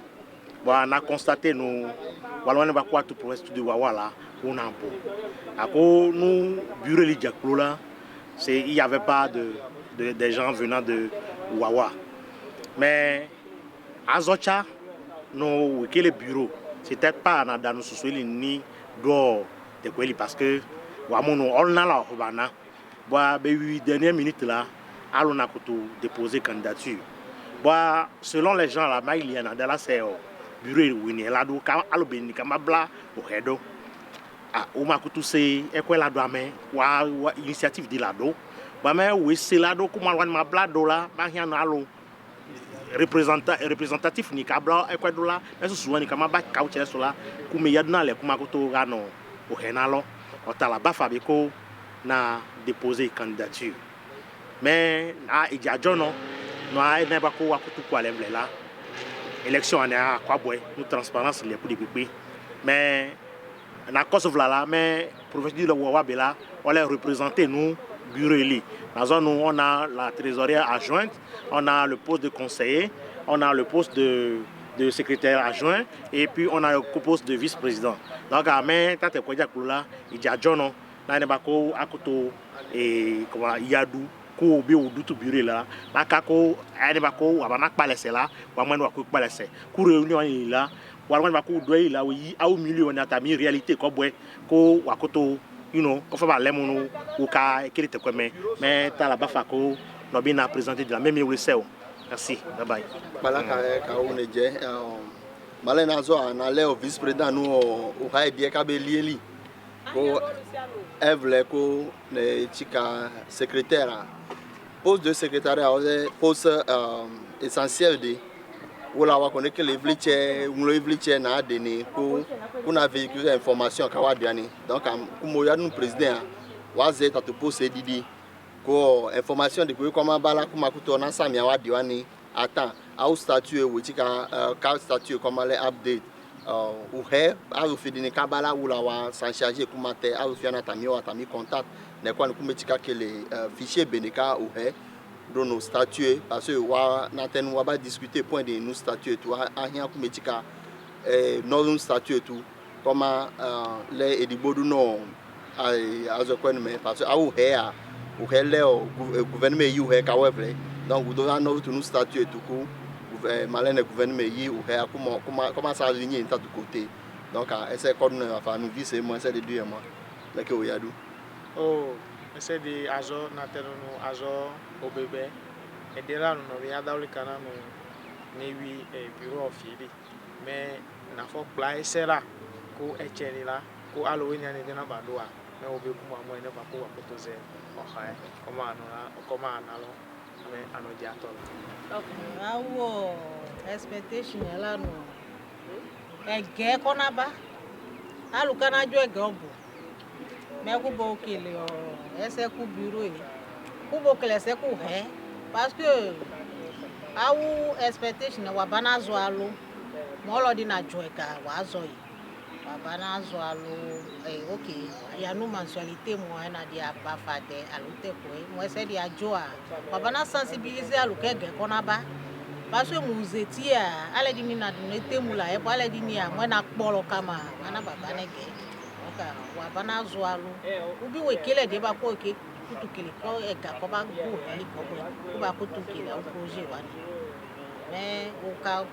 Bon, on a constaté nous walwana ba kwa tout pour studio wala on a po. Ako nous bureau li jaklo là, c'est il y avait pas des gens venant de Wawa. Mais azocha no le bureau c'était pas dans nos sous-sols ni dehors de quoi parce que wamono on a la obana bah ben dernière minute là allons à déposer candidature bah selon les gens là il y en a dans la c'est bureau où il là do ka allo beni kama bla au hedo ah o ma kutu c'est e quoi là do mais wa initiative de là do bah mais oui c'est là do comment ma bla do là ba hian allo représentatif ni kabla e kwa dola eso suwa ni kama ba kauche so la kuma yadna le kuma koto gano o henalo o tala ba fabiko na déposer candidature mais a ijajono no a ne ba ko wa kutu kwa level là élection ana kwa boy nous transparence les pour depuis mais na cause là mais professeur de wa bela on les représenter nous bureau éli. Dans zone où on a la trésorière adjointe, on a le poste de conseiller, on a le poste de secrétaire adjoint et puis on a le poste de vice-président. Donc à main quand tu es là, il y a John, là il bako akoto et comment yadu ko bi ou tout bureau là, makako il bako abana pas laisser là, ou moins wa ko pas laisser. Ko réunion là, ou moins bako doit là oui, au milieu on a ta réalité ko boy ko wakoto you know, quand on va aller mon ou ka quel était quoi mais t'as la bafako no bien présenté de la même USL. Merci. Bye bye. Bala ka on est je malena zo na le vice-président nous au ha bien ka be lieli ko evle ko ne chika secrétaire poste de secrétariat poste essentiel de wala wa connaît que les vliche na deni ko kuna véhiculer information ka wa diani donc comme ya nous président wa ze ta to poste didi ko information de ko comment bala kuma kuto na samia wa diwani attends au statut wuti ka statut comment les update ou he a fidini ka bala wala wa sans charger kuma te a fi na tami contact ne kwa kuma tika que les fichiers benika ou he de nos statuts parce que on va discuter point de nos statuts et tout rien comme mética nos statuts et tout comment les édibodou non à quoi mais parce que au gouvernement you he kawevle donc vous devez nous tous nos statuts et tout malin gouvernement yi ou comment ça aligner de côté donc essayer qu'on enfin nous vise moi c'est de 2 mois là que oyadou oh c'est de azo na terno azo obebe et de là nous vient dans le canal nous newi bureau office mais na fo pla sera ko echeli là ko alowe nyane de na badoa mais obe kuma mo ne ba ko wa potoze o ha comment analo mais anodiato awo expectation la no ege konaba alukana jo ege obo me ku bo kele o ese ku bureau yi ku bo kele se ku he parce que awu expectation wa bana zo alo mo lo di na jo ega wa zo yi wa bana zo alo okay ya no mensualité mo na dia ba fade alute ko mo se dia jo a wa bana sensibiliser alukege konaba parce que muzetia ale dini na nete mula e ale dini a mo na kpolo kama ana baba nege oka wa bana zo alo ubi we kele de ba ko ke kutukele ko e ga ko ba go heli ko ba kutukele o projet wa mais o ka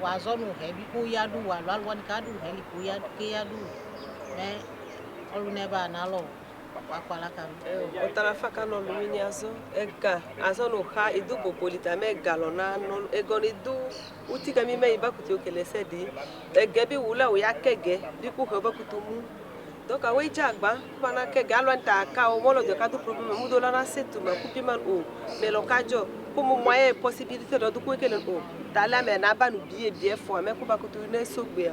wa zonu he bi ko yadu wa lo ni ka du heli ko yadu ke yadu mais olu neba na lo otarafaka no lumini azo ega azo no ha idu popolita me galona no egoni du utika mi me ibakuti okele sedi ege bi wula o ya kege bi ku ho bakutumu donc awe jagba bana kege alo nta ka o molo de ka du problem mu do la na setu ma kupi man o me lo kajo como moyen possibilité do du ku ekele o tala me na ba nu bie fo me ku bakutu ne sogbe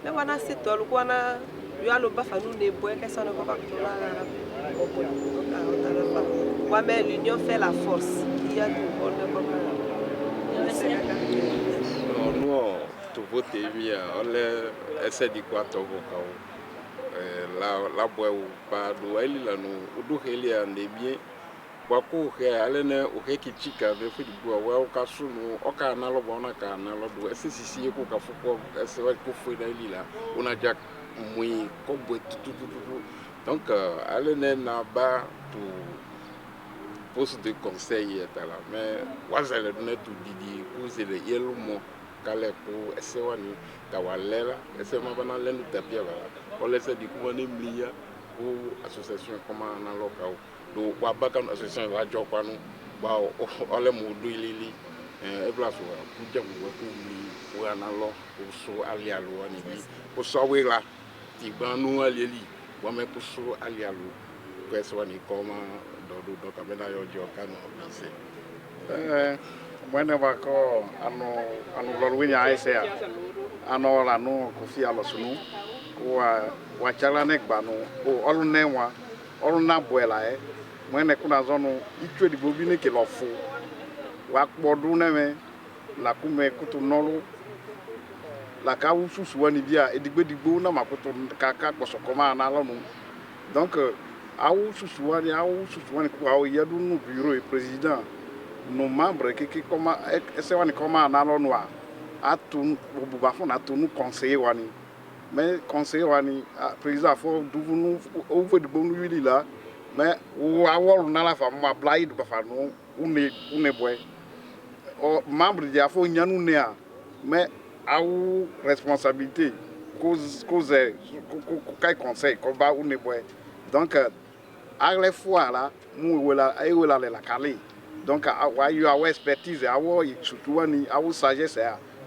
me wana setu olu ku wana yo alo ba fa nu ne boy ke ça ne va pas mais l'union fait la force. Il y a tout bon de nous, tout vote on essaie de quoi tout la boîte ou pas d'où elle là nous d'où elle est en bien. Wako he alene uheki chika de fu di wa o ka sunu o ka na lo bona ka na lo do esisi ko ka fuko ese wa ko fu da lila una jak mui ko bo tu donc alene na ba tu poste de conseil et là mais wazale ne tu didi ku se le yelo mo kale ko ese wani ta walela ese ma bana lenu tapia wala o lese di ku wani mlia ou association comment na local do wa bakan association la jo kwanu ba ole mu do ilili e place wa ku jamu ko mi wa na lo ko so alialo ani bi ko so we la ti gbanu alieli wa me ko so alialo ko eso ni koma do kamena yo jo kanu bise mwene ba ko anu lo wi nya ese ano la no ko fi alo sunu wa chala ne gbanu o olu nenwa olu na boela mwene kuna zonu itwe di bobi ne ke lo fu wa kpodu ne me la kume kutu nolu la ka wu susu wani bia edigbedigbo na makutu kaka kposokoma na lonu donc awu susu wani ko awu yadu no bureau et président no membre ke koma ese wani koma na lonu a atun obuba fo na tunu conseiller wani mais conseiller wani président fo duvunu over de bonu wili la mais wa wolu na la fam ma blai do fa no une boy o membre dia fo nyanu ne a mais awu responsabilité cause kai conseil ko ba une boy donc à la fois là mu wala ay wala la kale donc wa you our expertise awo surtout wani awu sagesse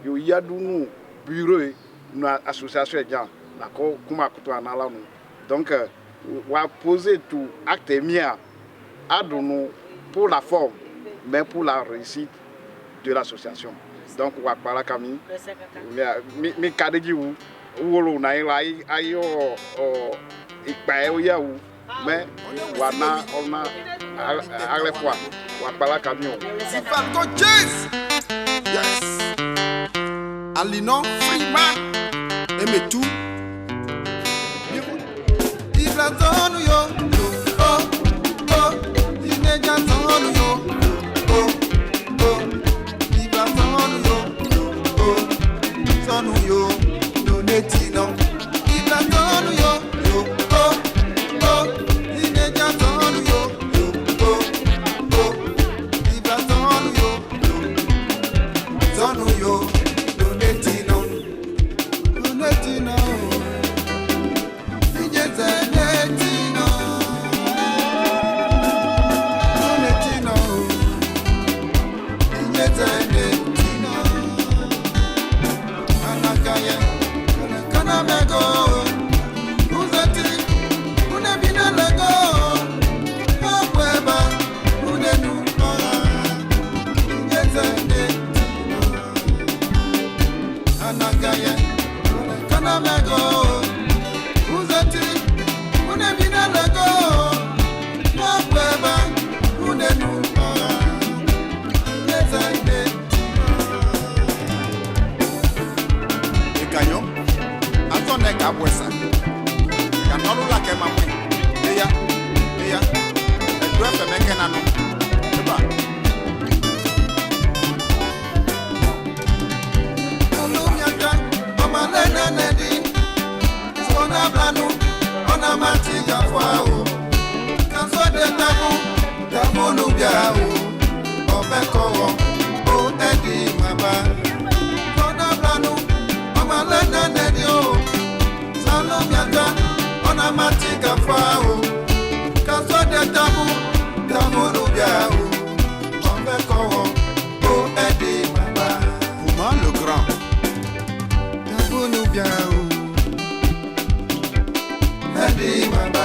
yo yadunu bureau na association gens la ko kuma kuto anala nu donc wa poser tout acte mia adunu pour la forme mais pour la réussite de l'association donc wa para kami mi kadeji wu wolo na ayo ipa o ya wu mais wana ona à la fois wa para kami o Sifanto Jazz yes Alino Freeman aime tout Ibla zonu yo oh oh Dineja zonu yo bien, on fait comment, oh, Eddie, ma bas. On a blanou, on va l'aider, salon bien, on a matique à fois, quand soit des tabous nous bien, on fait comment, oh, Eddie, ma bas. Comment le grand, tabou nous bien, Eddie, ma bas.